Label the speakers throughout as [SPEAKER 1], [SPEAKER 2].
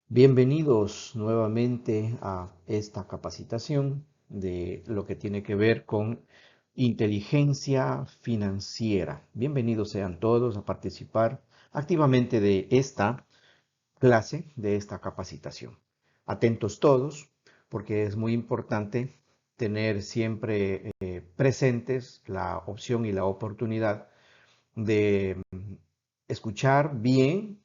[SPEAKER 1] Bienvenidos nuevamente a esta capacitación de lo que tiene que ver con inteligencia financiera. Bienvenidos sean todos a participar activamente de esta clase, de esta capacitación. Atentos todos, porque es muy importante tener siempre presentes la opción y la oportunidad de escuchar bien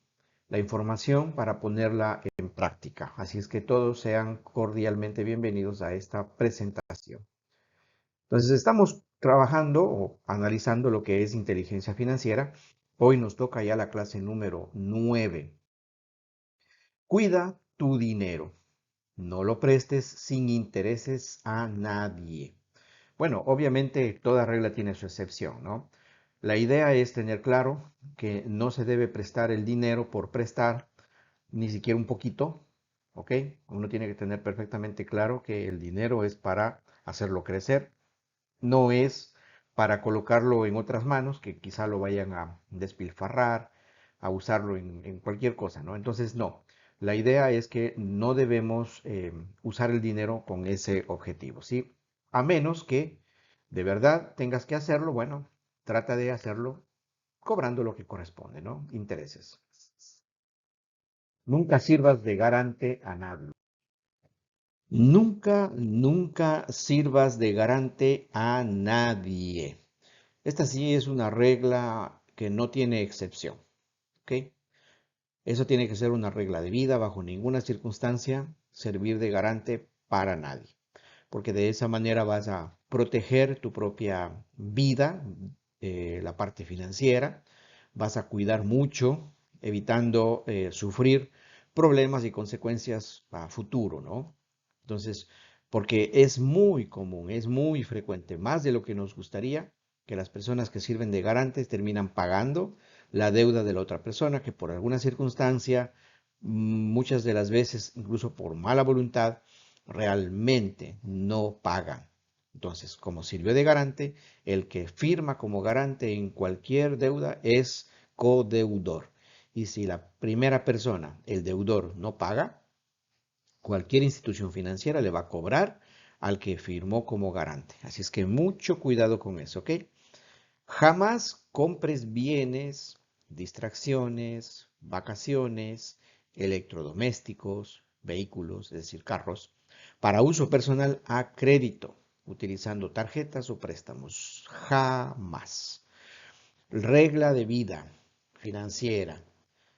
[SPEAKER 1] la información para ponerla en práctica. Así es que todos sean cordialmente bienvenidos a esta presentación. Entonces, estamos trabajando o analizando lo que es inteligencia financiera. Hoy nos toca ya la clase número 9. Cuida tu dinero. No lo prestes sin intereses a nadie. Bueno, obviamente toda regla tiene su excepción, ¿no? La idea es tener claro que no se debe prestar el dinero por prestar, ni siquiera un poquito, ¿ok? Uno tiene que tener perfectamente claro que el dinero es para hacerlo crecer, no es para colocarlo en otras manos que quizá lo vayan a despilfarrar, a usarlo en cualquier cosa, ¿no? Entonces, no. La idea es que no debemos usar el dinero con ese objetivo, ¿sí? A menos que de verdad tengas que hacerlo, bueno, trata de hacerlo cobrando lo que corresponde, ¿no? Intereses. Nunca sirvas de garante a nadie. Nunca sirvas de garante a nadie. Esta sí es una regla que no tiene excepción, ¿ok? Eso tiene que ser una regla de vida, bajo ninguna circunstancia servir de garante para nadie, porque de esa manera vas a proteger tu propia vida, la parte financiera, vas a cuidar mucho, evitando sufrir problemas y consecuencias a futuro, ¿no? Entonces, porque es muy común, es muy frecuente, más de lo que nos gustaría, que las personas que sirven de garantes terminan pagando la deuda de la otra persona, que por alguna circunstancia, muchas de las veces, incluso por mala voluntad, realmente no pagan. Entonces, como sirvió de garante, el que firma como garante en cualquier deuda es codeudor. Y si la primera persona, el deudor, no paga, cualquier institución financiera le va a cobrar al que firmó como garante. Así es que mucho cuidado con eso, ¿ok? Jamás compres bienes, distracciones, vacaciones, electrodomésticos, vehículos, es decir, carros, para uso personal a crédito, utilizando tarjetas o préstamos. Jamás. Regla de vida financiera.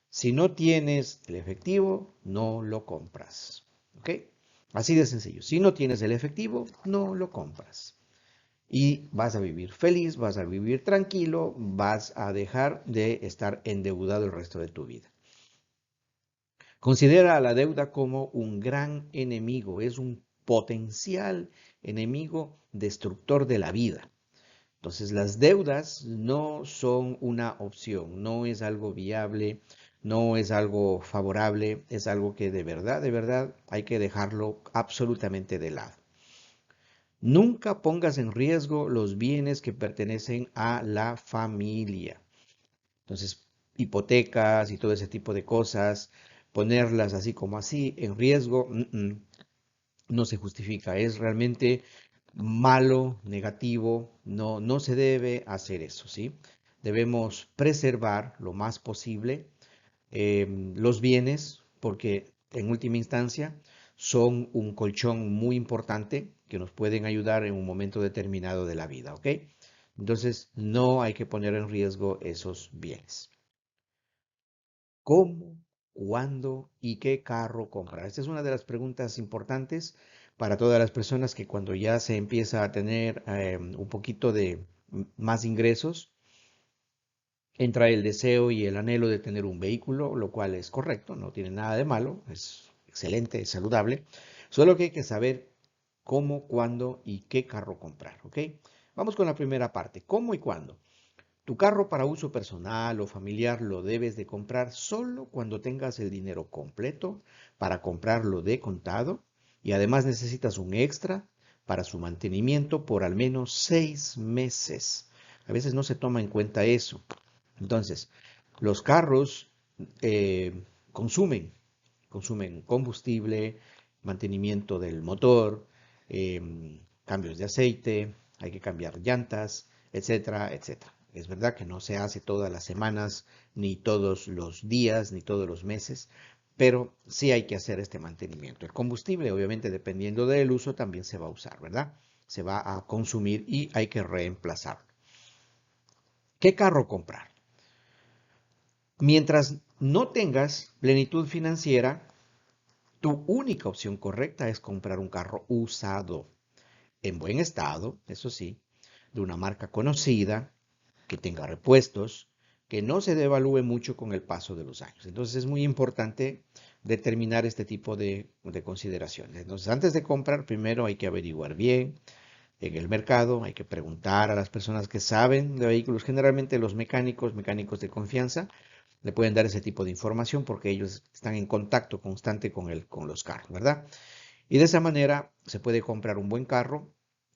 [SPEAKER 1] Si no tienes el efectivo, no lo compras. ¿Ok? Así de sencillo. Si no tienes el efectivo, no lo compras. Y vas a vivir feliz, vas a vivir tranquilo, vas a dejar de estar endeudado el resto de tu vida. Considera a la deuda como un gran enemigo, es un potencial enemigo destructor de la vida. Entonces, las deudas no son una opción, no es algo viable, no es algo favorable, es algo que de verdad, hay que dejarlo absolutamente de lado. Nunca pongas en riesgo los bienes que pertenecen a la familia. Entonces, hipotecas y todo ese tipo de cosas, ponerlas así como así en riesgo, no se justifica. Es realmente malo, negativo, no se debe hacer eso, ¿sí? Debemos preservar lo más posible los bienes porque en última instancia son un colchón muy importante que nos pueden ayudar en un momento determinado de la vida, ¿ok? Entonces no hay que poner en riesgo esos bienes. ¿Cómo, cuándo y qué carro comprar? Esta es una de las preguntas importantes para todas las personas que cuando ya se empieza a tener un poquito de más ingresos, entra el deseo y el anhelo de tener un vehículo, lo cual es correcto, no tiene nada de malo, es excelente, es saludable. Solo que hay que saber cómo, cuándo y qué carro comprar, ¿ok? Vamos con la primera parte, ¿cómo y cuándo? Tu carro para uso personal o familiar lo debes de comprar solo cuando tengas el dinero completo para comprarlo de contado y además necesitas un extra para su mantenimiento por al menos 6 meses. A veces no se toma en cuenta eso. Entonces, los carros consumen, consumen combustible, mantenimiento del motor, cambios de aceite, hay que cambiar llantas, etcétera, etcétera. Es verdad que no se hace todas las semanas, ni todos los días, ni todos los meses, pero sí hay que hacer este mantenimiento. El combustible, obviamente, dependiendo del uso, también se va a usar, ¿verdad? Se va a consumir y hay que reemplazarlo. ¿Qué carro comprar? Mientras no tengas plenitud financiera, tu única opción correcta es comprar un carro usado, en buen estado, eso sí, de una marca conocida, que tenga repuestos, que no se devalúe mucho con el paso de los años. Entonces es muy importante determinar este tipo de consideraciones. Entonces antes de comprar, primero hay que averiguar bien en el mercado, hay que preguntar a las personas que saben de vehículos, generalmente los mecánicos de confianza, le pueden dar ese tipo de información porque ellos están en contacto constante con los carros, ¿verdad? Y de esa manera se puede comprar un buen carro,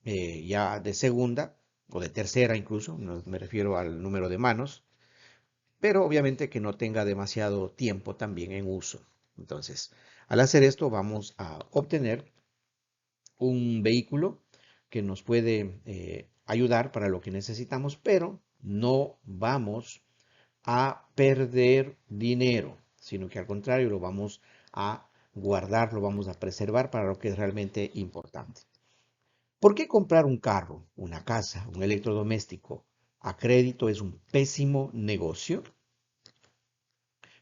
[SPEAKER 1] ya de segunda o de tercera incluso, no me refiero al número de manos, pero obviamente que no tenga demasiado tiempo también en uso. Entonces, al hacer esto vamos a obtener un vehículo que nos puede ayudar para lo que necesitamos, pero no vamos a perder dinero, sino que al contrario lo vamos a guardar, lo vamos a preservar para lo que es realmente importante. ¿Por qué comprar un carro, una casa, un electrodoméstico a crédito es un pésimo negocio?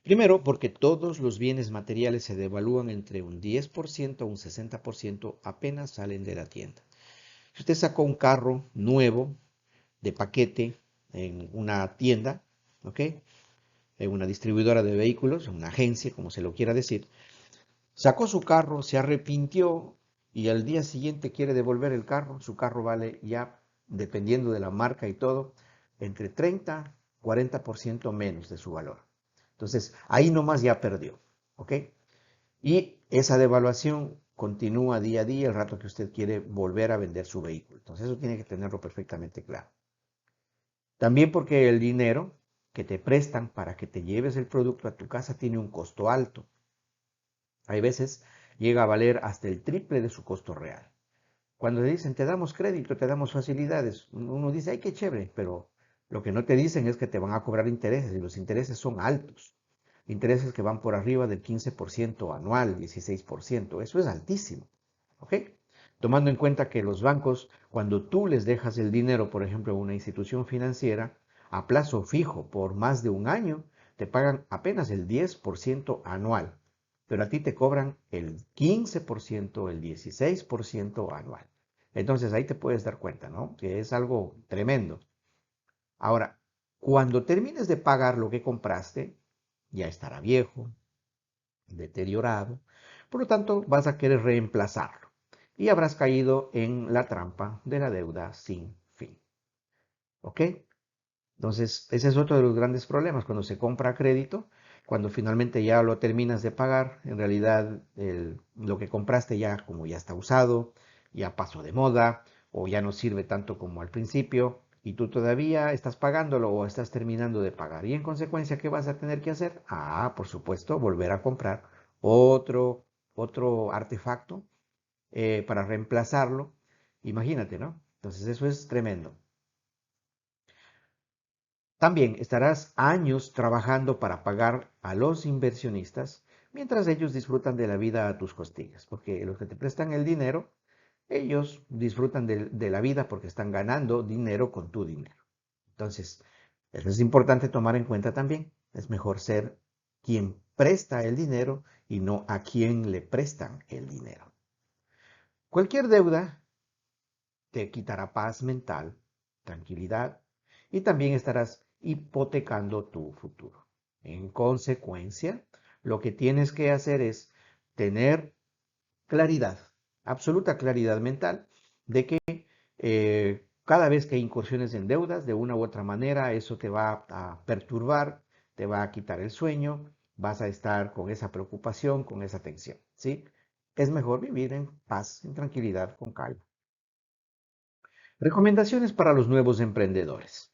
[SPEAKER 1] Primero, porque todos los bienes materiales se devalúan entre un 10% a un 60% apenas salen de la tienda. Si usted sacó un carro nuevo de paquete en una tienda, ¿ok? En una distribuidora de vehículos, en una agencia, como se lo quiera decir, sacó su carro, se arrepintió y al día siguiente quiere devolver el carro. Su carro vale ya, dependiendo de la marca y todo, entre 30 y 40% menos de su valor. Entonces, ahí nomás ya perdió, ¿ok? Y esa devaluación continúa día a día el rato que usted quiere volver a vender su vehículo. Entonces, eso tiene que tenerlo perfectamente claro. También porque el dinero que te prestan para que te lleves el producto a tu casa tiene un costo alto. Hay veces llega a valer hasta el triple de su costo real. Cuando te dicen, te damos crédito, te damos facilidades, uno dice, ay, qué chévere, pero lo que no te dicen es que te van a cobrar intereses y los intereses son altos. Intereses que van por arriba del 15% anual, 16%. Eso es altísimo. ¿Ok? Tomando en cuenta que los bancos, cuando tú les dejas el dinero, por ejemplo, a una institución financiera, a plazo fijo por más de un año, te pagan apenas el 10% anual, pero a ti te cobran el 15%, el 16% anual. Entonces ahí te puedes dar cuenta, ¿no? Que es algo tremendo. Ahora, cuando termines de pagar lo que compraste, ya estará viejo, deteriorado, por lo tanto vas a querer reemplazarlo y habrás caído en la trampa de la deuda sin fin. ¿Ok? Entonces, ese es otro de los grandes problemas cuando se compra a crédito, cuando finalmente ya lo terminas de pagar, en realidad lo que compraste ya como ya está usado, ya pasó de moda o ya no sirve tanto como al principio y tú todavía estás pagándolo o estás terminando de pagar. Y en consecuencia, ¿qué vas a tener que hacer? Ah, por supuesto, volver a comprar otro, otro artefacto para reemplazarlo. Imagínate, ¿no? Entonces eso es tremendo. También estarás años trabajando para pagar a los inversionistas mientras ellos disfrutan de la vida a tus costillas, porque los que te prestan el dinero, ellos disfrutan de la vida porque están ganando dinero con tu dinero. Entonces, eso es importante tomar en cuenta también. Es mejor ser quien presta el dinero y no a quien le prestan el dinero. Cualquier deuda te quitará paz mental, tranquilidad y también estarás hipotecando tu futuro. En consecuencia, lo que tienes que hacer es tener claridad, absoluta claridad mental de que cada vez que incursiones en deudas, de una u otra manera, eso te va a perturbar, te va a quitar el sueño, vas a estar con esa preocupación, con esa tensión, ¿sí? Es mejor vivir en paz, en tranquilidad, con calma. Recomendaciones para los nuevos emprendedores.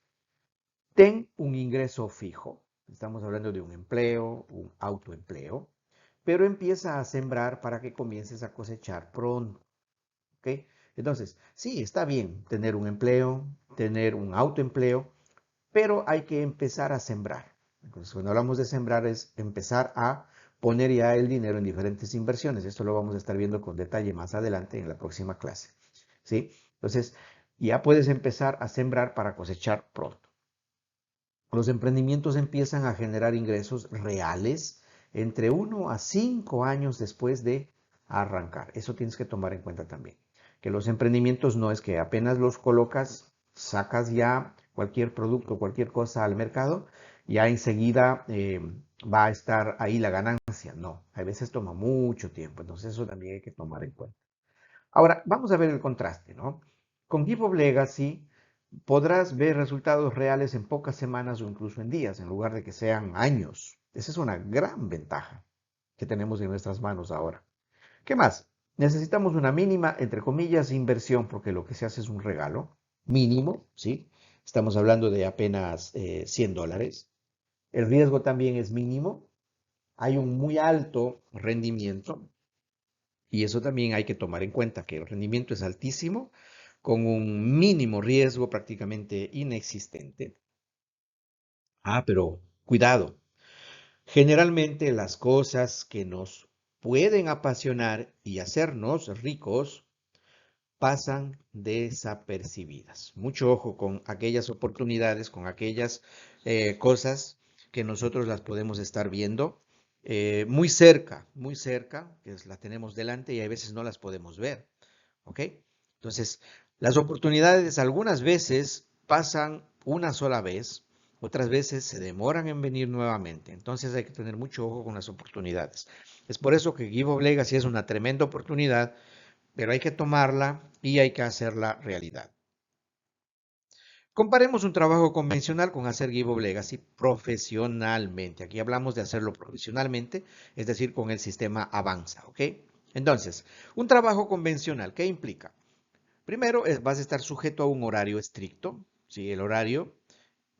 [SPEAKER 1] Ten un ingreso fijo. Estamos hablando de un empleo, un autoempleo. pero empieza a sembrar para que comiences a cosechar pronto. ¿Ok? Entonces, sí, está bien tener un empleo, tener un autoempleo, pero hay que empezar a sembrar. Entonces, cuando hablamos de sembrar es empezar a poner ya el dinero en diferentes inversiones. Esto lo vamos a estar viendo con detalle más adelante en la próxima clase. ¿Sí? Entonces, ya puedes empezar a sembrar para cosechar pronto. Los emprendimientos empiezan a generar ingresos reales entre 1 a 5 años después de arrancar. Eso tienes que tomar en cuenta también. Que los emprendimientos no es que apenas los colocas, sacas ya cualquier producto, cualquier cosa al mercado, ya enseguida va a estar ahí la ganancia. No, a veces toma mucho tiempo. Entonces eso también hay que tomar en cuenta. Ahora, vamos a ver el contraste, ¿no? Con Give of Legacy podrás ver resultados reales en pocas semanas o incluso en días, en lugar de que sean años. Esa es una gran ventaja que tenemos en nuestras manos ahora. ¿Qué más? Necesitamos una mínima, entre comillas, inversión, porque lo que se hace es un regalo mínimo, ¿sí? Estamos hablando de apenas $100. El riesgo también es mínimo. Hay un muy alto rendimiento. Y eso también hay que tomar en cuenta, que el rendimiento es altísimo, con un mínimo riesgo prácticamente inexistente. Pero cuidado, generalmente las cosas que nos pueden apasionar y hacernos ricos pasan desapercibidas. Mucho ojo con aquellas oportunidades, con aquellas cosas que nosotros las podemos estar viendo muy cerca, que las tenemos delante y a veces no las podemos ver. ¿Ok? Entonces, las oportunidades algunas veces pasan una sola vez, otras veces se demoran en venir nuevamente. Entonces hay que tener mucho ojo con las oportunidades. Es por eso que Give of Legacy es una tremenda oportunidad, pero hay que tomarla y hay que hacerla realidad. Comparemos un trabajo convencional con hacer Give of Legacy profesionalmente. Aquí hablamos de hacerlo profesionalmente, es decir, con el sistema Avanza, ¿ok? Entonces, un trabajo convencional, ¿qué implica? Primero, vas a estar sujeto a un horario estricto. ¿Sí? El horario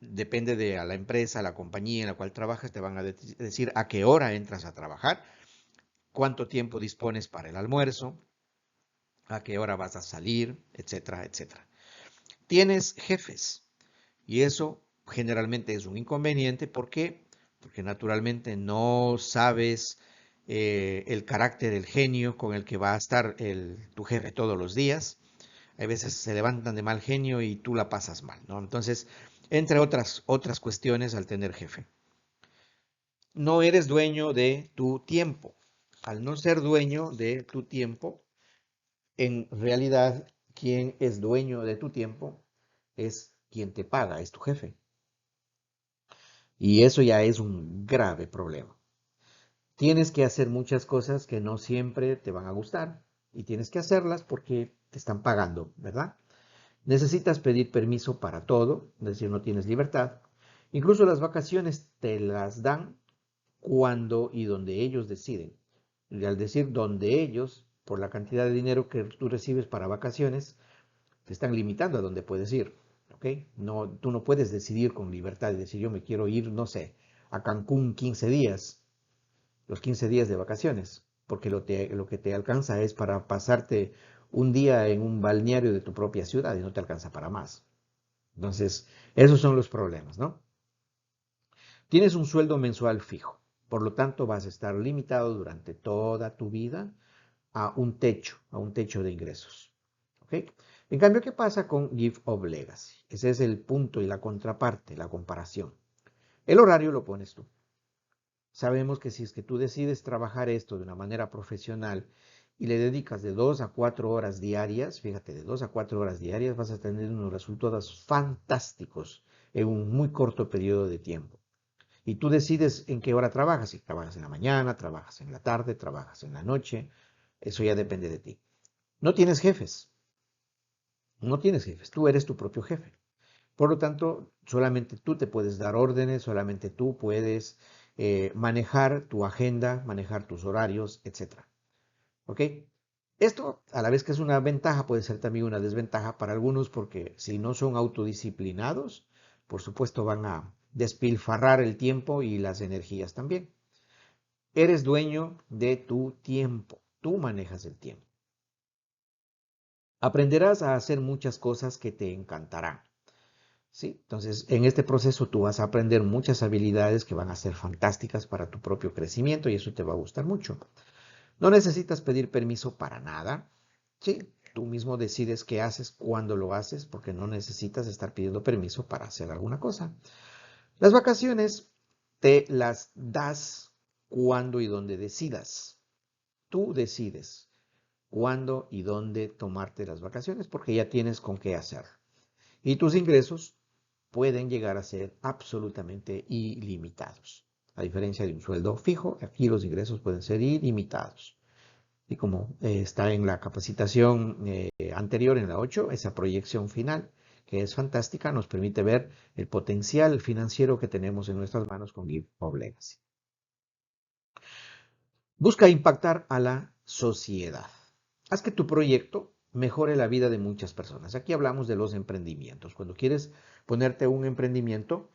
[SPEAKER 1] depende de a la empresa, a la compañía en la cual trabajas, te van a decir a qué hora entras a trabajar, cuánto tiempo dispones para el almuerzo, a qué hora vas a salir, etcétera, etcétera. Tienes jefes y eso generalmente es un inconveniente. ¿Por qué? Porque naturalmente no sabes el carácter, el genio con el que va a estar tu jefe todos los días. A veces se levantan de mal genio y tú la pasas mal, ¿no? Entonces, entre otras cuestiones al tener jefe. No eres dueño de tu tiempo. Al no ser dueño de tu tiempo, en realidad, quien es dueño de tu tiempo es quien te paga, es tu jefe. Y eso ya es un grave problema. Tienes que hacer muchas cosas que no siempre te van a gustar y tienes que hacerlas porque te están pagando, ¿verdad? Necesitas pedir permiso para todo, es decir, no tienes libertad. Incluso las vacaciones te las dan cuando y donde ellos deciden. Y al decir donde ellos, por la cantidad de dinero que tú recibes para vacaciones, te están limitando a dónde puedes ir. ¿Ok? No, tú no puedes decidir con libertad y decir yo me quiero ir, no sé, a Cancún 15 días, los 15 días de vacaciones, porque lo que te alcanza es para pasarte un día en un balneario de tu propia ciudad y no te alcanza para más. Entonces, esos son los problemas, ¿no? Tienes un sueldo mensual fijo, por lo tanto vas a estar limitado durante toda tu vida a un techo de ingresos. ¿Ok? En cambio, ¿qué pasa con Give of Legacy? Ese es el punto y la contraparte, la comparación. El horario lo pones tú. Sabemos que si es que tú decides trabajar esto de una manera profesional y le dedicas de 2 a 4 horas diarias, fíjate, de 2 a 4 horas diarias vas a tener unos resultados fantásticos en un muy corto periodo de tiempo. Y tú decides en qué hora trabajas, si trabajas en la mañana, trabajas en la tarde, trabajas en la noche, eso ya depende de ti. No tienes jefes, no tienes jefes, tú eres tu propio jefe. Por lo tanto, solamente tú te puedes dar órdenes, solamente tú puedes manejar tu agenda, manejar tus horarios, etcétera. ¿Ok? Esto, a la vez que es una ventaja, puede ser también una desventaja para algunos porque si no son autodisciplinados, por supuesto van a despilfarrar el tiempo y las energías también. Eres dueño de tu tiempo. Tú manejas el tiempo. Aprenderás a hacer muchas cosas que te encantarán. ¿Sí? Entonces, en este proceso tú vas a aprender muchas habilidades que van a ser fantásticas para tu propio crecimiento y eso te va a gustar mucho. No necesitas pedir permiso para nada. Sí, tú mismo decides qué haces, cuándo lo haces, porque no necesitas estar pidiendo permiso para hacer alguna cosa. Las vacaciones te las das cuando y donde decidas. Tú decides cuándo y dónde tomarte las vacaciones porque ya tienes con qué hacer. Y tus ingresos pueden llegar a ser absolutamente ilimitados. A diferencia de un sueldo fijo, aquí los ingresos pueden ser ilimitados. Y como está en la capacitación anterior, en la 8, esa proyección final, que es fantástica, nos permite ver el potencial financiero que tenemos en nuestras manos con Give of Legacy. Busca impactar a la sociedad. Haz que tu proyecto mejore la vida de muchas personas. Aquí hablamos de los emprendimientos. Cuando quieres ponerte un emprendimiento,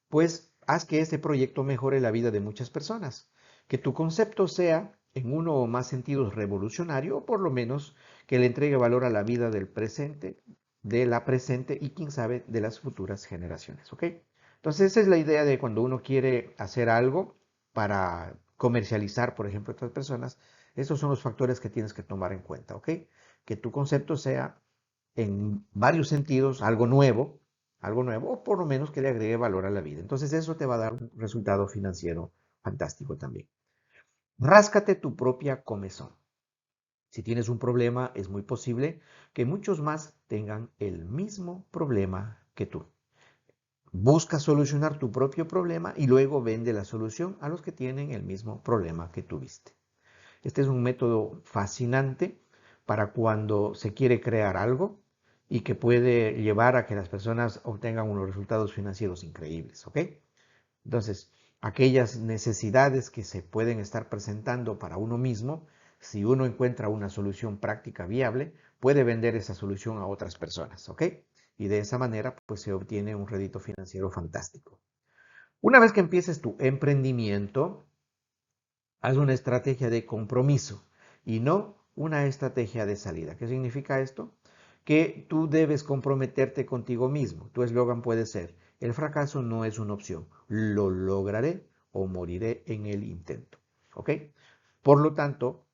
[SPEAKER 1] pues haz que este proyecto mejore la vida de muchas personas. Que tu concepto sea, en uno o más sentidos, revolucionario, o por lo menos que le entregue valor a la vida del presente, de la presente y quién sabe de las futuras generaciones. ¿Ok? Entonces esa es la idea de cuando uno quiere hacer algo para comercializar, por ejemplo, a otras personas. Estos son los factores que tienes que tomar en cuenta, ¿ok? Que tu concepto sea en varios sentidos algo nuevo, o por lo menos que le agregue valor a la vida. Entonces eso te va a dar un resultado financiero fantástico también. Ráscate tu propia comezón. Si tienes un problema, es muy posible que muchos más tengan el mismo problema que tú. Busca solucionar tu propio problema y luego vende la solución a los que tienen el mismo problema que tuviste. Este es un método fascinante para cuando se quiere crear algo y que puede llevar a que las personas obtengan unos resultados financieros increíbles, ¿ok? Entonces, aquellas necesidades que se pueden estar presentando para uno mismo, si uno encuentra una solución práctica viable, puede vender esa solución a otras personas, ¿ok? Y de esa manera, pues se obtiene un rédito financiero fantástico. Una vez que empieces tu emprendimiento, haz una estrategia de compromiso y no una estrategia de salida. ¿Qué significa esto? Que tú debes comprometerte contigo mismo. Tu eslogan puede ser, el fracaso no es una opción, lo lograré o moriré en el intento. ¿Ok? Por lo tanto,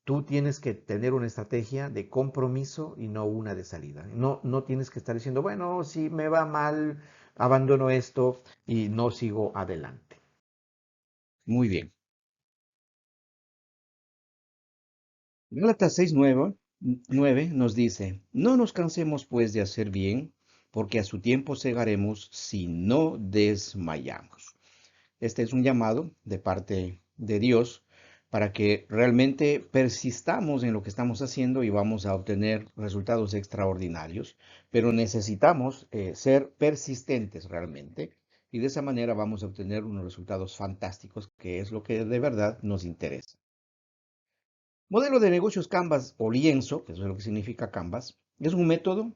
[SPEAKER 1] tú tienes que tener una estrategia de compromiso y no una de salida. No tienes que estar diciendo, bueno, si me va mal, abandono esto y no sigo adelante. Muy bien. Gálatas 6:9 nos dice, no nos cansemos pues de hacer bien, porque a su tiempo segaremos si no desmayamos. Este es un llamado de parte de Dios para que realmente persistamos en lo que estamos haciendo y vamos a obtener resultados extraordinarios, pero necesitamos ser persistentes realmente y de esa manera vamos a obtener unos resultados fantásticos, que es lo que de verdad nos interesa. Modelo de negocios Canvas o lienzo, que eso es lo que significa Canvas, es un método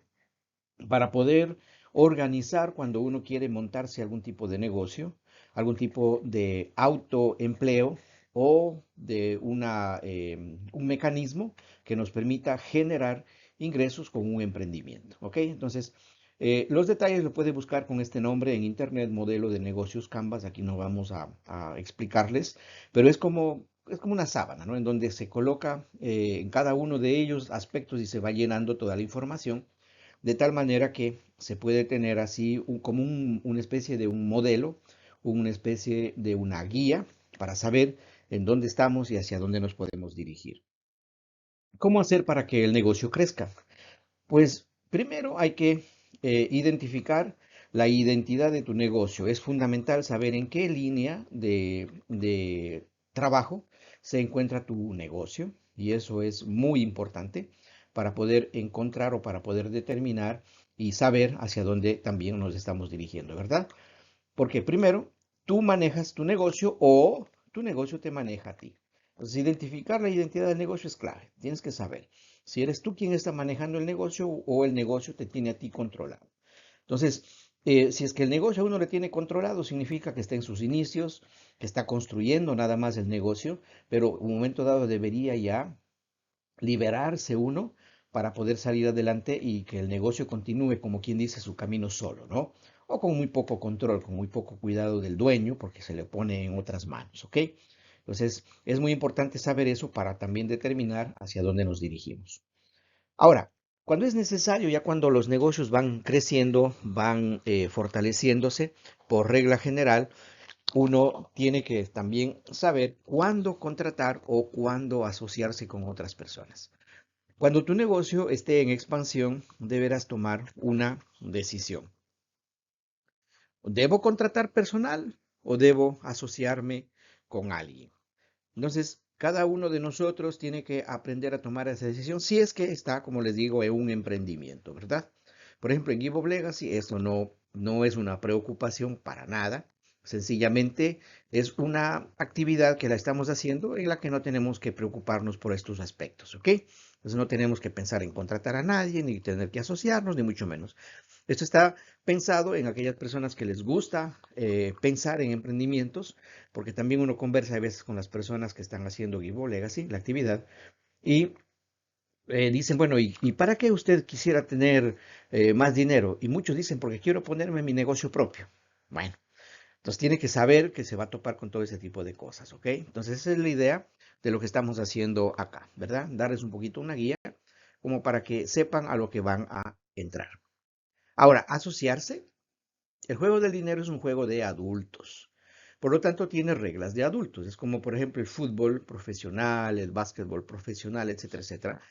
[SPEAKER 1] para poder organizar cuando uno quiere montarse algún tipo de negocio, algún tipo de autoempleo o de un mecanismo que nos permita generar ingresos con un emprendimiento. ¿Ok? Entonces, los detalles lo puede buscar con este nombre en internet, modelo de negocios Canvas. Aquí no vamos a explicarles, pero es como una sábana, ¿no? En donde se coloca en cada uno de ellos aspectos y se va llenando toda la información de tal manera que se puede tener así como una especie de un modelo, una especie de una guía para saber en dónde estamos y hacia dónde nos podemos dirigir. ¿Cómo hacer para que el negocio crezca? Pues primero hay que identificar la identidad de tu negocio. Es fundamental saber en qué línea de trabajo se encuentra tu negocio y eso es muy importante para poder encontrar o para poder determinar y saber hacia dónde también nos estamos dirigiendo, ¿verdad? Porque primero, tú manejas tu negocio o tu negocio te maneja a ti. Entonces, identificar la identidad del negocio es clave. Tienes que saber si eres tú quien está manejando el negocio o el negocio te tiene a ti controlado. Entonces, si es que el negocio a uno le tiene controlado, significa que está en sus inicios, que está construyendo nada más el negocio, pero en un momento dado debería ya liberarse uno para poder salir adelante y que el negocio continúe, como quien dice, su camino solo, ¿no? O con muy poco control, con muy poco cuidado del dueño, porque se le pone en otras manos, ¿ok? Entonces, es muy importante saber eso para también determinar hacia dónde nos dirigimos. Ahora, cuando es necesario, ya cuando los negocios van creciendo, van fortaleciéndose, por regla general, uno tiene que también saber cuándo contratar o cuándo asociarse con otras personas. Cuando tu negocio esté en expansión, deberás tomar una decisión. ¿Debo contratar personal o debo asociarme con alguien? Entonces, cada uno de nosotros tiene que aprender a tomar esa decisión si es que está, como les digo, en un emprendimiento, ¿verdad? Por ejemplo, en Give of Legacy esto no es una preocupación para nada. Sencillamente es una actividad que la estamos haciendo en la que no tenemos que preocuparnos por estos aspectos, ¿ok? Entonces no tenemos que pensar en contratar a nadie, ni tener que asociarnos, ni mucho menos. Esto está pensado en aquellas personas que les gusta pensar en emprendimientos, porque también uno conversa a veces con las personas que están haciendo Give or Legacy, la actividad, y dicen, bueno, ¿y para qué usted quisiera tener más dinero? Y muchos dicen, porque quiero ponerme mi negocio propio. Bueno, entonces tiene que saber que se va a topar con todo ese tipo de cosas, ¿ok? Entonces esa es la idea de lo que estamos haciendo acá, ¿verdad? Darles un poquito una guía como para que sepan a lo que van a entrar. Ahora, asociarse. El juego del dinero es un juego de adultos. Por lo tanto, tiene reglas de adultos. Es como, por ejemplo, el fútbol profesional, el básquetbol profesional, etcétera, etcétera.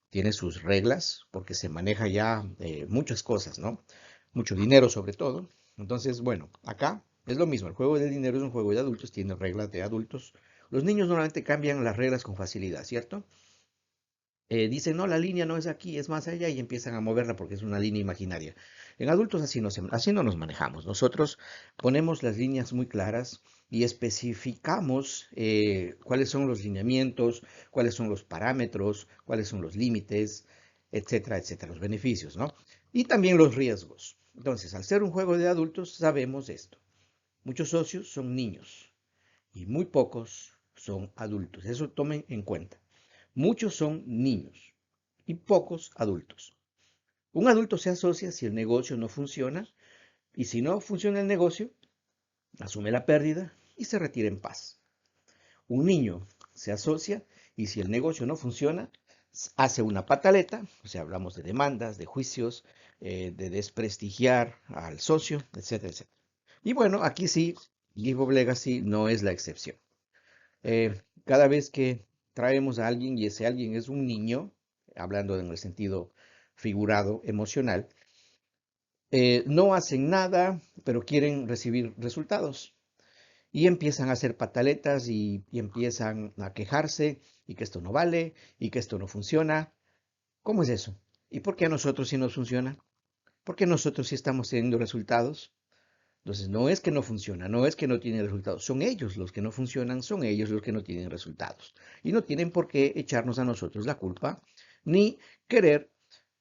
[SPEAKER 1] Tiene sus reglas porque se maneja ya muchas cosas, ¿no? Mucho dinero sobre todo. Entonces, bueno, acá es lo mismo. El juego del dinero es un juego de adultos, tiene reglas de adultos. Los niños normalmente cambian las reglas con facilidad, ¿cierto? Dicen, no, la línea no es aquí, es más allá y empiezan a moverla porque es una línea imaginaria. En adultos así no nos manejamos. Nosotros ponemos las líneas muy claras y especificamos cuáles son los lineamientos, cuáles son los parámetros, cuáles son los límites, etcétera, etcétera, los beneficios, ¿no? Y también los riesgos. Entonces, al ser un juego de adultos, sabemos esto. Muchos socios son niños y muy pocos son adultos. Eso tomen en cuenta. Muchos son niños y pocos adultos. Un adulto se asocia si el negocio no funciona y si no funciona el negocio, asume la pérdida y se retira en paz. Un niño se asocia y si el negocio no funciona, hace una pataleta, o sea, hablamos de demandas, de juicios, de desprestigiar al socio, etcétera, etcétera. Y bueno, aquí sí, Give of Legacy no es la excepción. Cada vez que traemos a alguien y ese alguien es un niño, hablando en el sentido figurado, emocional, no hacen nada, pero quieren recibir resultados. Y empiezan a hacer pataletas y empiezan a quejarse y que esto no vale y que esto no funciona. ¿Cómo es eso? ¿Y por qué a nosotros sí nos funciona? ¿Por qué nosotros sí estamos teniendo resultados? Entonces, no es que no funciona, no es que no tiene resultados, son ellos los que no funcionan, son ellos los que no tienen resultados. Y no tienen por qué echarnos a nosotros la culpa, ni querer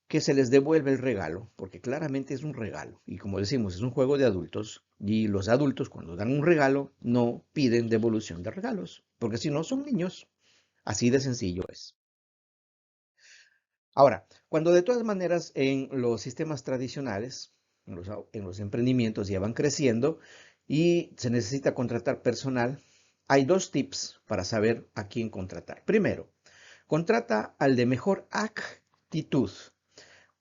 [SPEAKER 1] que se les devuelva el regalo, porque claramente es un regalo. Y como decimos, es un juego de adultos, y los adultos cuando dan un regalo no piden devolución de regalos, porque si no son niños. Así de sencillo es. Ahora, cuando de todas maneras en los sistemas tradicionales, en los emprendimientos ya van creciendo y se necesita contratar personal, hay dos tips para saber a quién contratar. Primero, contrata al de mejor actitud,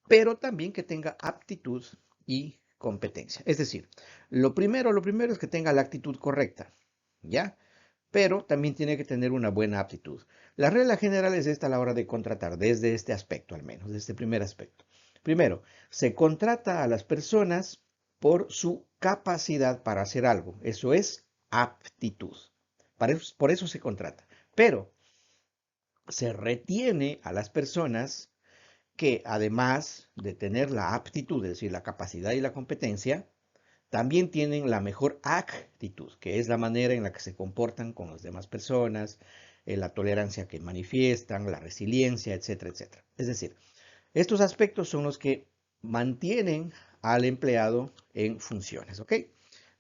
[SPEAKER 1] pero también que tenga aptitud y competencia. Es decir, lo primero es que tenga la actitud correcta, ¿ya? Pero también tiene que tener una buena aptitud. La regla general es esta a la hora de contratar, desde este aspecto al menos, desde este primer aspecto. Primero, se contrata a las personas por su capacidad para hacer algo. Eso es aptitud. Por eso se contrata. Pero se retiene a las personas que además de tener la aptitud, es decir, la capacidad y la competencia, también tienen la mejor actitud, que es la manera en la que se comportan con las demás personas, la tolerancia que manifiestan, la resiliencia, etcétera, etcétera. Es decir, estos aspectos son los que mantienen al empleado en funciones, ¿ok?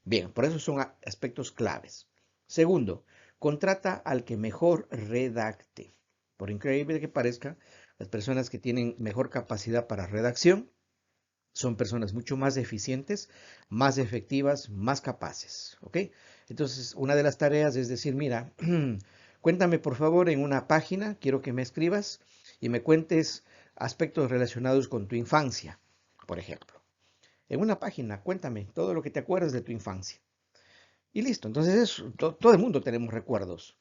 [SPEAKER 1] Bien, por eso son aspectos claves. Segundo, contrata al que mejor redacte. Por increíble que parezca, las personas que tienen mejor capacidad para redacción son personas mucho más eficientes, más efectivas, más capaces. ¿Ok? Entonces, una de las tareas es decir, mira, cuéntame por favor en una página, quiero que me escribas y me cuentes aspectos relacionados con tu infancia, por ejemplo. En una página, cuéntame todo lo que te acuerdas de tu infancia. Y listo, entonces todo el mundo tenemos recuerdos.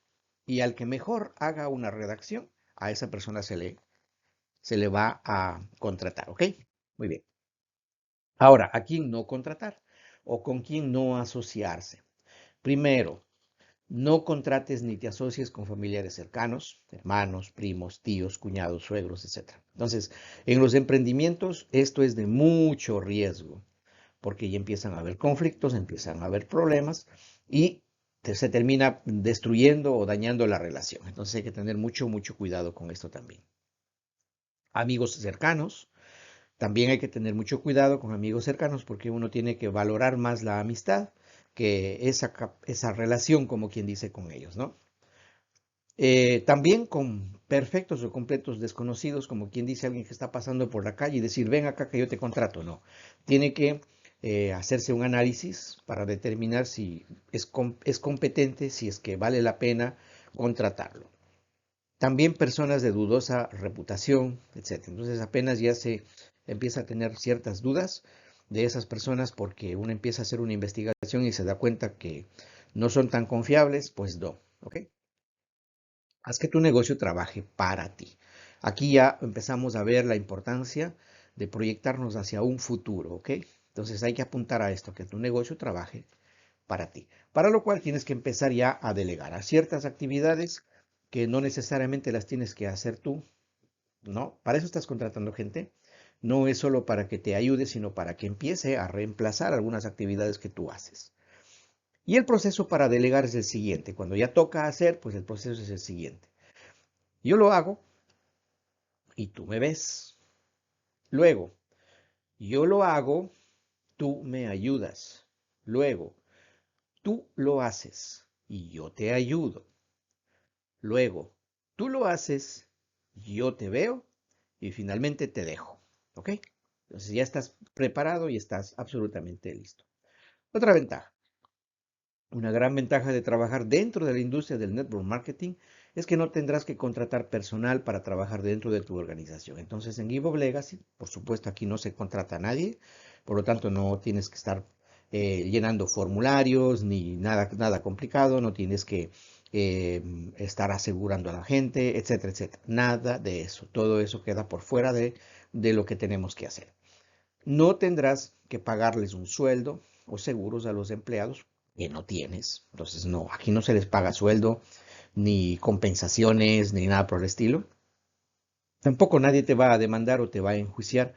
[SPEAKER 1] Y al que mejor haga una redacción, a esa persona se le va a contratar, ¿ok? Muy bien. Ahora, ¿a quién no contratar? ¿O con quién no asociarse? Primero, no contrates ni te asocies con familiares cercanos, hermanos, primos, tíos, cuñados, suegros, etc. Entonces, en los emprendimientos esto es de mucho riesgo, porque ya empiezan a haber conflictos, empiezan a haber problemas y se termina destruyendo o dañando la relación. Entonces hay que tener mucho, mucho cuidado con esto también. Amigos cercanos, también hay que tener mucho cuidado con amigos cercanos porque uno tiene que valorar más la amistad que esa relación, como quien dice, con ellos, ¿no? También con perfectos o completos desconocidos, como quien dice alguien que está pasando por la calle y decir, ven acá que yo te contrato. No, tiene que hacerse un análisis para determinar si es competente, si es que vale la pena contratarlo. También personas de dudosa reputación, etc. Entonces apenas ya se empieza a tener ciertas dudas de esas personas porque uno empieza a hacer una investigación y se da cuenta que no son tan confiables, pues no, ¿ok? Haz que tu negocio trabaje para ti. Aquí ya empezamos a ver la importancia de proyectarnos hacia un futuro, ¿ok? Entonces hay que apuntar a esto, que tu negocio trabaje para ti. Para lo cual tienes que empezar ya a delegar a ciertas actividades que no necesariamente las tienes que hacer tú, ¿no? Para eso estás contratando gente. No es solo para que te ayude, sino para que empiece a reemplazar algunas actividades que tú haces. Y el proceso para delegar es el siguiente. Cuando ya toca hacer, pues el proceso es el siguiente. Yo lo hago y tú me ves. Luego, yo lo hago, tú me ayudas. Luego, tú lo haces y yo te ayudo. Luego, tú lo haces, yo te veo y finalmente te dejo. ¿Ok? Entonces ya estás preparado y estás absolutamente listo. Otra ventaja. Una gran ventaja de trabajar dentro de la industria del network marketing es que no tendrás que contratar personal para trabajar dentro de tu organización. Entonces, en Give of Legacy, por supuesto, aquí no se contrata a nadie, por lo tanto, no tienes que estar llenando formularios ni nada complicado, no tienes que estar asegurando a la gente, etcétera, etcétera. Nada de eso. Todo eso queda por fuera de lo que tenemos que hacer. No tendrás que pagarles un sueldo o seguros a los empleados que no tienes. Entonces, no, aquí no se les paga sueldo, ni compensaciones, ni nada por el estilo. Tampoco nadie te va a demandar o te va a enjuiciar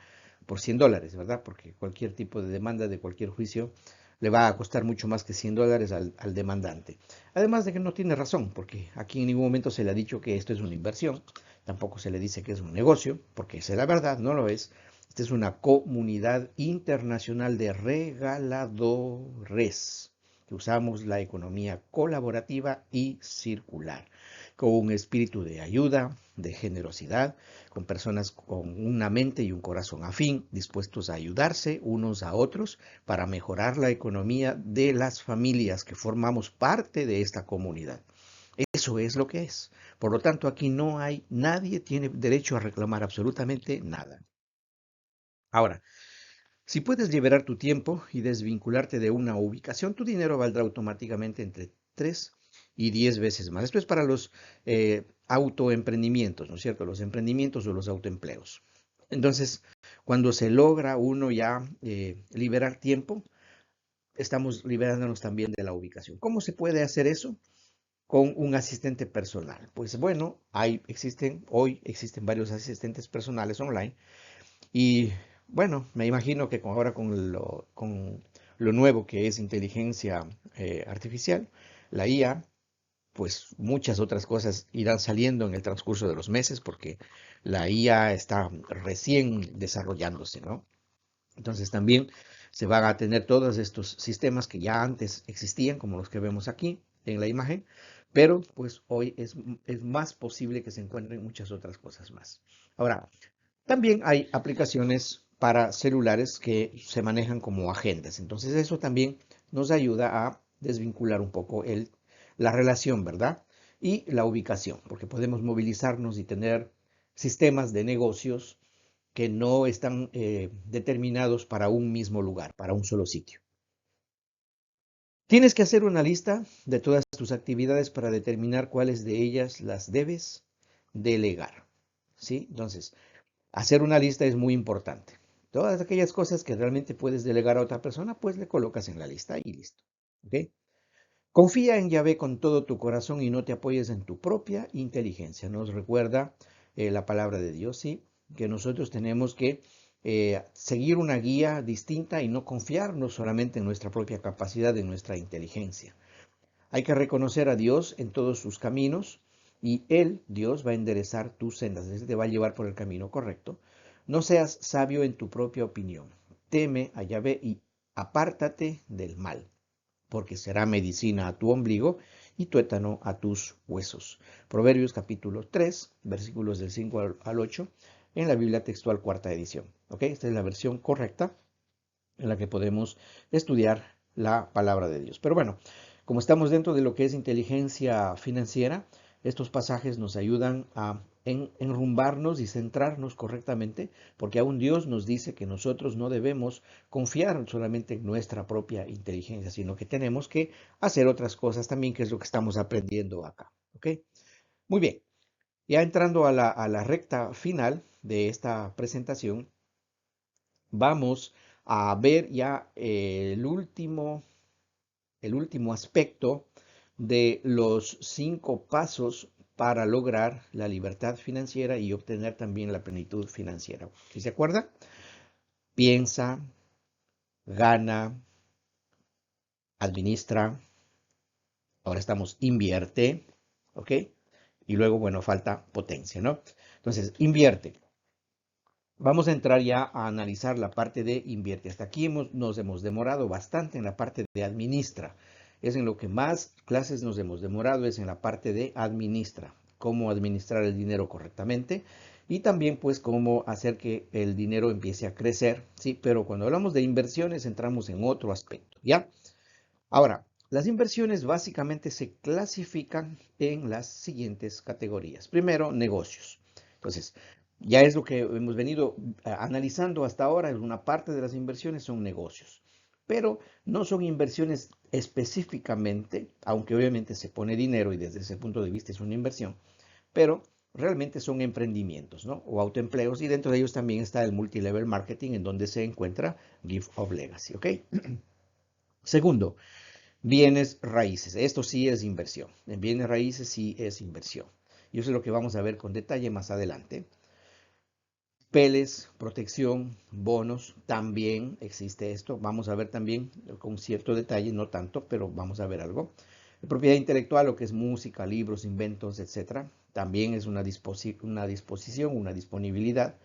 [SPEAKER 1] por $100, ¿verdad? Porque cualquier tipo de demanda de cualquier juicio le va a costar mucho más que $100 al demandante. Además de que no tiene razón, porque aquí en ningún momento se le ha dicho que esto es una inversión, tampoco se le dice que es un negocio, porque esa es la verdad, no lo es. Esta es una comunidad internacional de regaladores, que usamos la economía colaborativa y circular, con un espíritu de ayuda, de generosidad, con personas con una mente y un corazón afín, dispuestos a ayudarse unos a otros para mejorar la economía de las familias que formamos parte de esta comunidad. Eso es lo que es. Por lo tanto, aquí nadie tiene derecho a reclamar absolutamente nada. Ahora, si puedes liberar tu tiempo y desvincularte de una ubicación, tu dinero valdrá automáticamente entre 3 y 10 veces más. Esto es para los autoemprendimientos, ¿no es cierto? Los emprendimientos o los autoempleos. Entonces, cuando se logra uno ya liberar tiempo, estamos liberándonos también de la ubicación. ¿Cómo se puede hacer eso? Con un asistente personal. Pues bueno, hoy existen varios asistentes personales online y bueno, me imagino que ahora con lo nuevo que es inteligencia artificial, la IA, pues muchas otras cosas irán saliendo en el transcurso de los meses porque la IA está recién desarrollándose, ¿no? Entonces también se van a tener todos estos sistemas que ya antes existían, como los que vemos aquí, en la imagen, pero pues hoy es más posible que se encuentren muchas otras cosas más. Ahora, también hay aplicaciones para celulares que se manejan como agendas. Entonces eso también nos ayuda a desvincular un poco la relación, ¿verdad? Y la ubicación, porque podemos movilizarnos y tener sistemas de negocios que no están determinados para un mismo lugar, para un solo sitio. Tienes que hacer una lista de todas tus actividades para determinar cuáles de ellas las debes delegar, ¿sí? Entonces, hacer una lista es muy importante. Todas aquellas cosas que realmente puedes delegar a otra persona, pues le colocas en la lista y listo, ¿ok? Confía en Yahvé con todo tu corazón y no te apoyes en tu propia inteligencia. Nos recuerda la palabra de Dios, ¿sí? Que nosotros tenemos que seguir una guía distinta y no confiarnos solamente en nuestra propia capacidad, en nuestra inteligencia. Hay que reconocer a Dios en todos sus caminos y Él, Dios, va a enderezar tus sendas, te va a llevar por el camino correcto. No seas sabio en tu propia opinión. Teme a Yahvé y apártate del mal, porque será medicina a tu ombligo y tuétano a tus huesos. Proverbios capítulo 3, versículos del 5 al 8, en la Biblia textual cuarta edición. ¿Ok? Esta es la versión correcta en la que podemos estudiar la palabra de Dios. Pero bueno, como estamos dentro de lo que es inteligencia financiera, estos pasajes nos ayudan a enrumbarnos y centrarnos correctamente, porque aún Dios nos dice que nosotros no debemos confiar solamente en nuestra propia inteligencia, sino que tenemos que hacer otras cosas también, que es lo que estamos aprendiendo acá. ¿Ok? Muy bien, ya entrando a la recta final de esta presentación, vamos a ver ya el último aspecto de los 5 pasos para lograr la libertad financiera y obtener también la plenitud financiera. ¿Sí se acuerda? Piensa, gana, administra, ahora estamos invierte, ¿ok? Y luego, bueno, falta potencia, ¿no? Entonces, invierte. Vamos a entrar ya a analizar la parte de invierte. Hasta aquí nos hemos demorado bastante en la parte de administra. Es en lo que más clases nos hemos demorado, es en la parte de administra. Cómo administrar el dinero correctamente y también pues cómo hacer que el dinero empiece a crecer, ¿sí? Pero cuando hablamos de inversiones entramos en otro aspecto, ¿ya? Ahora, las inversiones básicamente se clasifican en las siguientes categorías. Primero, negocios. Entonces, ya es lo que hemos venido analizando hasta ahora. Una parte de las inversiones son negocios, pero no son inversiones específicamente, aunque obviamente se pone dinero y desde ese punto de vista es una inversión, pero realmente son emprendimientos, ¿no? O autoempleos, y dentro de ellos también está el multilevel marketing, en donde se encuentra Gift of Legacy, ¿ok? Segundo, bienes raíces. Esto sí es inversión. En bienes raíces sí es inversión. Y eso es lo que vamos a ver con detalle más adelante. Peles, protección, bonos, también existe esto. Vamos a ver también con cierto detalle, no tanto, pero vamos a ver algo. Propiedad intelectual, lo que es música, libros, inventos, etcétera, también es una disposición, una disponibilidad.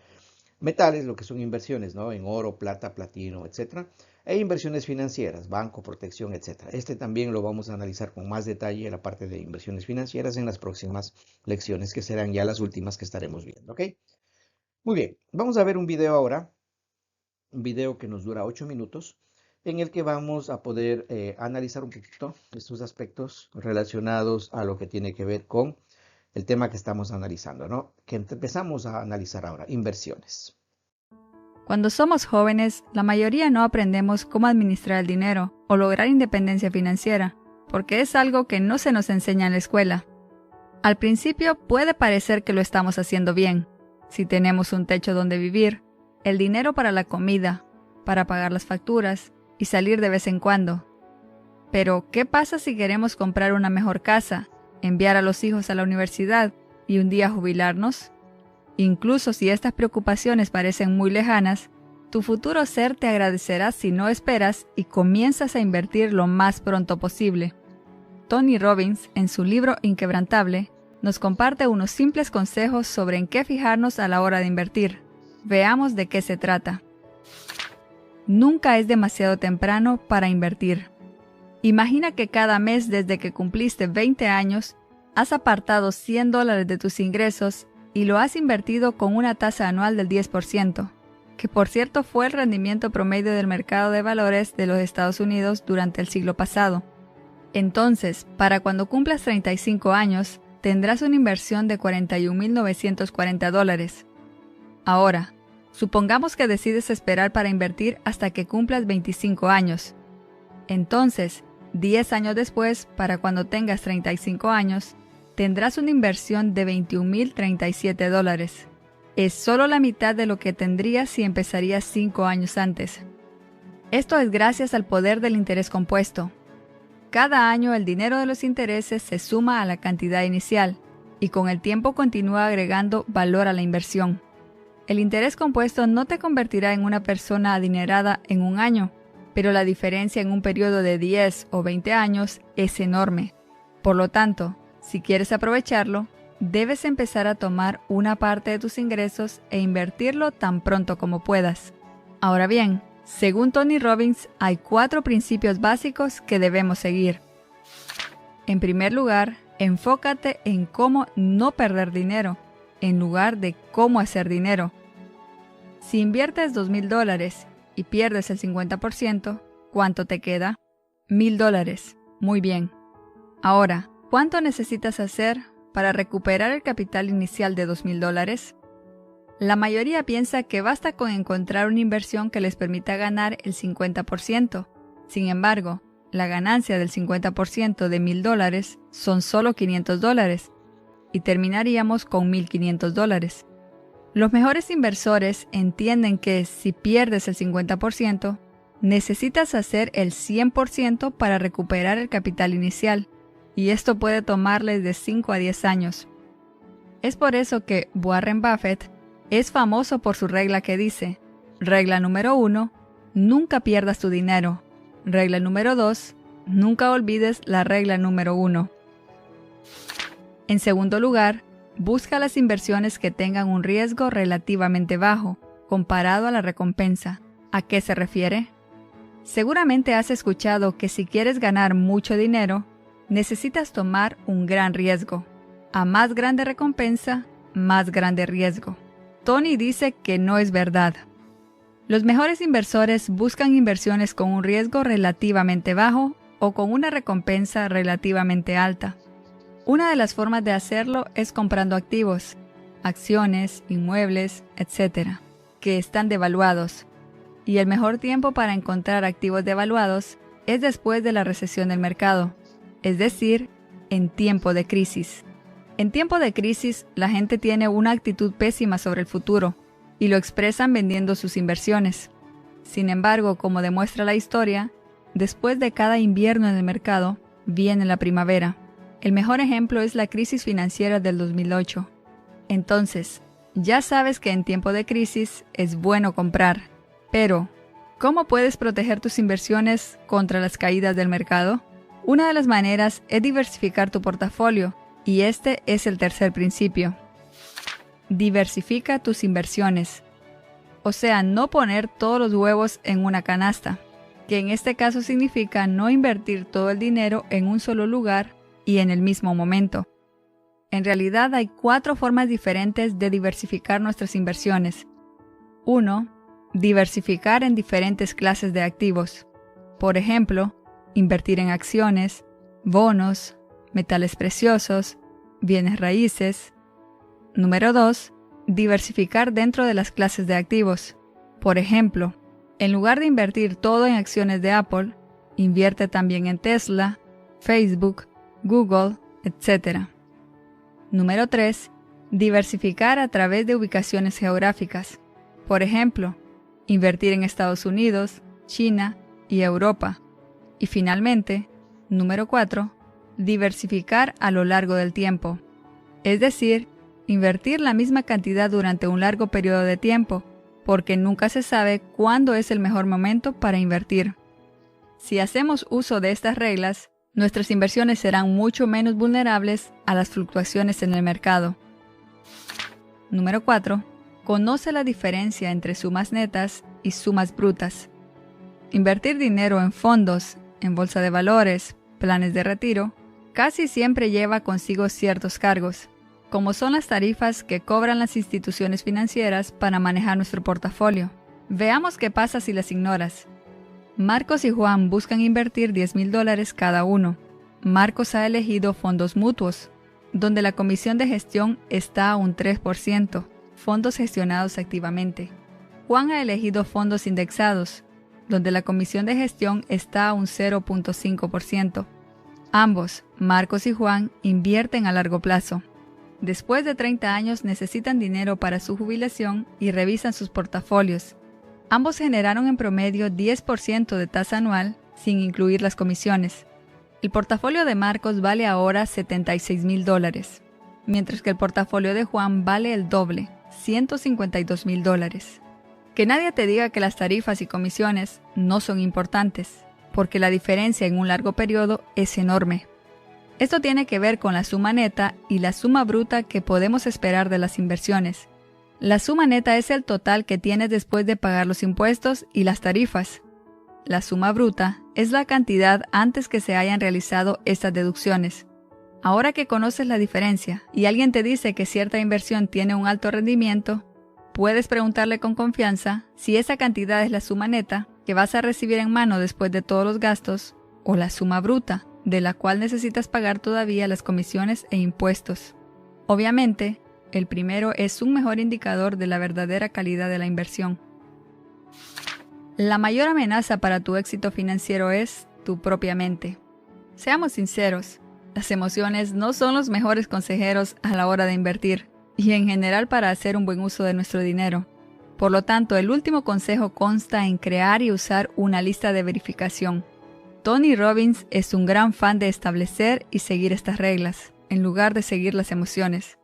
[SPEAKER 1] Metales, lo que son inversiones, ¿no? En oro, plata, platino, etcétera. E inversiones financieras, banco, protección, etcétera. Este también lo vamos a analizar con más detalle en la parte de inversiones financieras en las próximas lecciones, que serán ya las últimas que estaremos viendo, ¿ok? Muy bien, vamos a ver un video ahora, un video que nos dura 8 minutos, en el que vamos a poder analizar un poquito estos aspectos relacionados a lo que tiene que ver con el tema que estamos analizando, ¿no? Que empezamos a analizar ahora, inversiones.
[SPEAKER 2] Cuando somos jóvenes, la mayoría no aprendemos cómo administrar el dinero o lograr independencia financiera, porque es algo que no se nos enseña en la escuela. Al principio puede parecer que lo estamos haciendo bien. Si tenemos un techo donde vivir, el dinero para la comida, para pagar las facturas y salir de vez en cuando. Pero, ¿qué pasa si queremos comprar una mejor casa, enviar a los hijos a la universidad y un día jubilarnos? Incluso si estas preocupaciones parecen muy lejanas, tu futuro ser te agradecerá si no esperas y comienzas a invertir lo más pronto posible. Tony Robbins, en su libro Inquebrantable, nos comparte unos simples consejos sobre en qué fijarnos a la hora de invertir. Veamos de qué se trata. Nunca es demasiado temprano para invertir. Imagina que cada mes desde que cumpliste 20 años, has apartado $100 de tus ingresos y lo has invertido con una tasa anual del 10%, que por cierto fue el rendimiento promedio del mercado de valores de los Estados Unidos durante el siglo pasado. Entonces, para cuando cumplas 35 años, tendrás una inversión de $41.940. Ahora, supongamos que decides esperar para invertir hasta que cumplas 25 años. Entonces, 10 años después, para cuando tengas 35 años, tendrás una inversión de $21.037. Es solo la mitad de lo que tendrías si empezarías 5 años antes. Esto es gracias al poder del interés compuesto. Cada año el dinero de los intereses se suma a la cantidad inicial y con el tiempo continúa agregando valor a la inversión. El interés compuesto no te convertirá en una persona adinerada en un año, pero la diferencia en un periodo de 10 o 20 años es enorme. Por lo tanto, si quieres aprovecharlo, debes empezar a tomar una parte de tus ingresos e invertirlo tan pronto como puedas. Ahora bien, según Tony Robbins, hay 4 principios básicos que debemos seguir. En primer lugar, enfócate en cómo no perder dinero, en lugar de cómo hacer dinero. Si inviertes $2,000 y pierdes el 50%, ¿cuánto te queda? $1,000. Muy bien. Ahora, ¿cuánto necesitas hacer para recuperar el capital inicial de $2,000? La mayoría piensa que basta con encontrar una inversión que les permita ganar el 50%. Sin embargo, la ganancia del 50% de $1,000 son solo $500 y terminaríamos con $1,500. Los mejores inversores entienden que si pierdes el 50%, necesitas hacer el 100% para recuperar el capital inicial, y esto puede tomarles de 5 a 10 años. Es por eso que Warren Buffett es famoso por su regla que dice: regla número 1, nunca pierdas tu dinero. Regla número 2, nunca olvides la regla número 1. En segundo lugar, busca las inversiones que tengan un riesgo relativamente bajo, comparado a la recompensa. ¿A qué se refiere? Seguramente has escuchado que si quieres ganar mucho dinero, necesitas tomar un gran riesgo. A más grande recompensa, más grande riesgo. Tony dice que no es verdad. Los mejores inversores buscan inversiones con un riesgo relativamente bajo o con una recompensa relativamente alta. Una de las formas de hacerlo es comprando activos, acciones, inmuebles, etc., que están devaluados. Y el mejor tiempo para encontrar activos devaluados es después de la recesión del mercado, es decir, en tiempo de crisis. En tiempo de crisis, la gente tiene una actitud pésima sobre el futuro y lo expresan vendiendo sus inversiones. Sin embargo, como demuestra la historia, después de cada invierno en el mercado, viene la primavera. El mejor ejemplo es la crisis financiera del 2008. Entonces, ya sabes que en tiempo de crisis es bueno comprar. Pero, ¿cómo puedes proteger tus inversiones contra las caídas del mercado? Una de las maneras es diversificar tu portafolio, y este es el tercer principio. Diversifica tus inversiones. O sea, no poner todos los huevos en una canasta, que en este caso significa no invertir todo el dinero en un solo lugar y en el mismo momento. En realidad hay 4 formas diferentes de diversificar nuestras inversiones. 1. Diversificar en diferentes clases de activos. Por ejemplo, invertir en acciones, bonos, metales preciosos, bienes raíces. Número 2. Diversificar dentro de las clases de activos. Por ejemplo, en lugar de invertir todo en acciones de Apple, invierte también en Tesla, Facebook, Google, etc. Número 3. Diversificar a través de ubicaciones geográficas. Por ejemplo, invertir en Estados Unidos, China y Europa. Y finalmente, número 4. Diversificar a lo largo del tiempo. Es decir, invertir la misma cantidad durante un largo periodo de tiempo, porque nunca se sabe cuándo es el mejor momento para invertir. Si hacemos uso de estas reglas, nuestras inversiones serán mucho menos vulnerables a las fluctuaciones en el mercado. Número 4. Conoce la diferencia entre sumas netas y sumas brutas. Invertir dinero en fondos, en bolsa de valores, planes de retiro, casi siempre lleva consigo ciertos cargos, como son las tarifas que cobran las instituciones financieras para manejar nuestro portafolio. Veamos qué pasa si las ignoras. Marcos y Juan buscan invertir $10,000 cada uno. Marcos ha elegido fondos mutuos, donde la comisión de gestión está a un 3%, fondos gestionados activamente. Juan ha elegido fondos indexados, donde la comisión de gestión está a un 0.5%. Ambos, Marcos y Juan, invierten a largo plazo. Después de 30 años necesitan dinero para su jubilación y revisan sus portafolios. Ambos generaron en promedio 10% de tasa anual, sin incluir las comisiones. El portafolio de Marcos vale ahora $76,000, mientras que el portafolio de Juan vale el doble, $152,000. Que nadie te diga que las tarifas y comisiones no son importantes, porque la diferencia en un largo periodo es enorme. Esto tiene que ver con la suma neta y la suma bruta que podemos esperar de las inversiones. La suma neta es el total que tienes después de pagar los impuestos y las tarifas. La suma bruta es la cantidad antes que se hayan realizado estas deducciones. Ahora que conoces la diferencia y alguien te dice que cierta inversión tiene un alto rendimiento, puedes preguntarle con confianza si esa cantidad es la suma neta que vas a recibir en mano después de todos los gastos o la suma bruta, de la cual necesitas pagar todavía las comisiones e impuestos. Obviamente, el primero es un mejor indicador de la verdadera calidad de la inversión. La mayor amenaza para tu éxito financiero es tu propia mente. Seamos sinceros, las emociones no son los mejores consejeros a la hora de invertir y en general para hacer un buen uso de nuestro dinero. Por lo tanto, el último consejo consta en crear y usar una lista de verificación. Tony Robbins es un gran fan de establecer y seguir estas reglas, en lugar de seguir las emociones.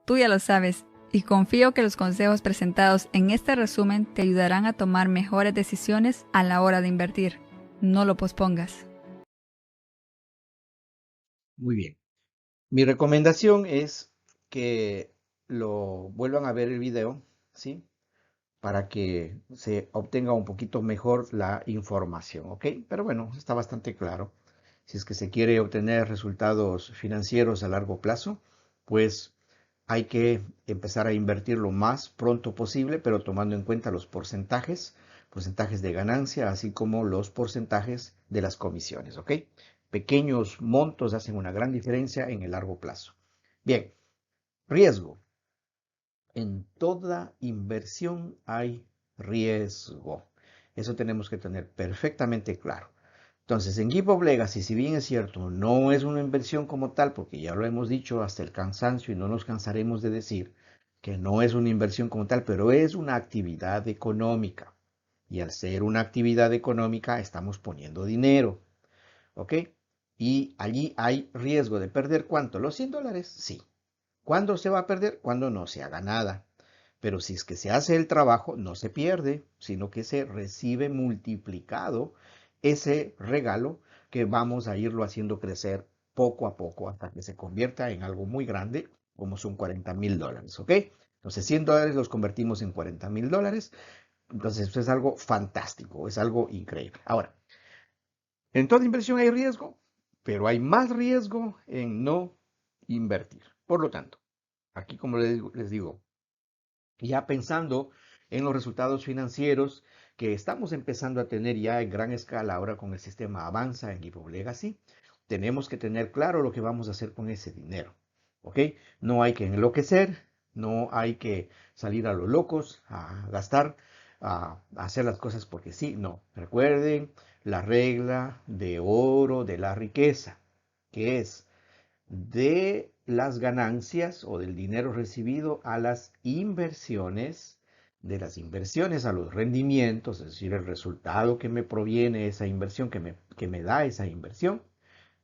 [SPEAKER 2] Tú ya lo sabes, y confío que los consejos presentados en este resumen te ayudarán a tomar mejores decisiones a la hora de invertir. No lo pospongas.
[SPEAKER 1] Muy bien. Mi recomendación es que lo vuelvan a ver el video, ¿sí? Para que se obtenga un poquito mejor la información, ¿ok? Pero bueno, está bastante claro. Si es que se quiere obtener resultados financieros a largo plazo, pues hay que empezar a invertir lo más pronto posible, pero tomando en cuenta los porcentajes de ganancia, así como los porcentajes de las comisiones, ¿ok? Pequeños montos hacen una gran diferencia en el largo plazo. Bien, riesgo. En toda inversión hay riesgo. Eso tenemos que tener perfectamente claro. Entonces, en Give of Legacy, si bien es cierto, no es una inversión como tal, porque ya lo hemos dicho hasta el cansancio y no nos cansaremos de decir que no es una inversión como tal, pero es una actividad económica. Y al ser una actividad económica, estamos poniendo dinero. ¿Ok? Y allí hay riesgo de perder ¿cuánto? ¿Los $100? Sí. ¿Cuándo se va a perder? Cuando no se haga nada. Pero si es que se hace el trabajo, no se pierde, sino que se recibe multiplicado ese regalo que vamos a irlo haciendo crecer poco a poco hasta que se convierta en algo muy grande, como son $40,000, ¿ok? Entonces $100 los convertimos en $40,000, entonces eso es algo fantástico, es algo increíble. Ahora, en toda inversión hay riesgo, pero hay más riesgo en no invertir. Por lo tanto, aquí como les digo, ya pensando en los resultados financieros que estamos empezando a tener ya en gran escala ahora con el sistema Avanza en Give of Legacy, tenemos que tener claro lo que vamos a hacer con ese dinero. ¿Ok? No hay que enloquecer, no hay que salir a los locos, a gastar, a hacer las cosas porque sí, no. Recuerden la regla de oro de la riqueza, que es de las ganancias o del dinero recibido a las inversiones, de las inversiones a los rendimientos, es decir, el resultado que me proviene esa inversión, que me da esa inversión,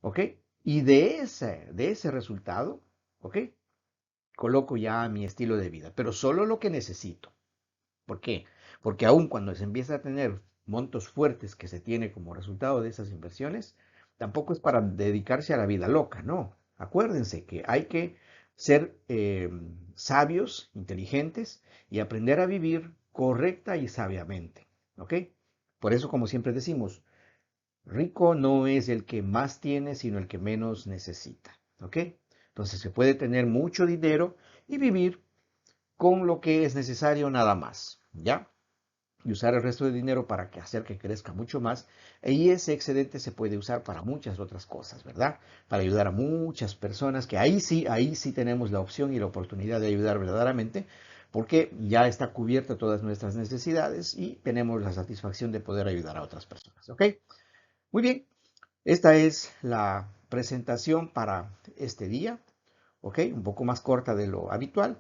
[SPEAKER 1] ¿ok? Y de ese resultado, ¿ok? Coloco ya mi estilo de vida, pero solo lo que necesito. ¿Por qué? Porque aun cuando se empieza a tener montos fuertes que se tiene como resultado de esas inversiones, tampoco es para dedicarse a la vida loca, no. Acuérdense que hay que ser sabios, inteligentes y aprender a vivir correcta y sabiamente, ¿ok? Por eso, como siempre decimos, Rico no es el que más tiene, sino el que menos necesita. ¿Ok? Entonces se puede tener mucho dinero y vivir con lo que es necesario nada más. ¿Ya? Y usar el resto de dinero para hacer que crezca mucho más. Y ese excedente se puede usar para muchas otras cosas, ¿verdad? Para ayudar a muchas personas, que ahí sí tenemos la opción y la oportunidad de ayudar verdaderamente, porque ya está cubierta todas nuestras necesidades y tenemos la satisfacción de poder ayudar a otras personas, ¿ok? Muy bien, esta es la presentación para este día, ¿ok? Un poco más corta de lo habitual,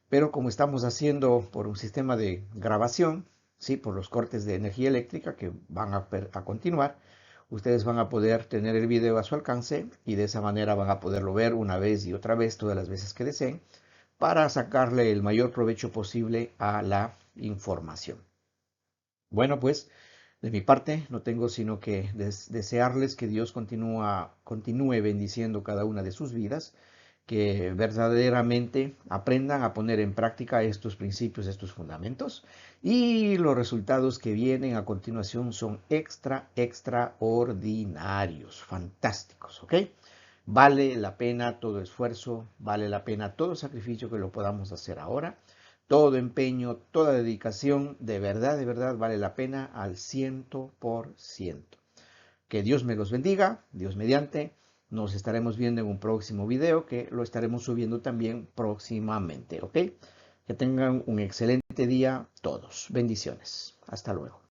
[SPEAKER 1] pero como estamos haciendo por un sistema de grabación, ¿sí? Por los cortes de energía eléctrica que van a continuar, ustedes van a poder tener el video a su alcance y de esa manera van a poderlo ver una vez y otra vez, todas las veces que deseen, para sacarle el mayor provecho posible a la información. Bueno, pues de mi parte no tengo sino que desearles que Dios continúe bendiciendo cada una de sus vidas, que verdaderamente aprendan a poner en práctica estos principios, estos fundamentos, y los resultados que vienen a continuación son extraordinarios, fantásticos, ¿ok? Vale la pena todo esfuerzo, vale la pena todo sacrificio que lo podamos hacer ahora, todo empeño, toda dedicación, de verdad vale la pena al 100%. Que Dios me los bendiga, Dios mediante. Nos estaremos viendo en un próximo video que lo estaremos subiendo también próximamente, ¿ok? Que tengan un excelente día todos. Bendiciones. Hasta luego.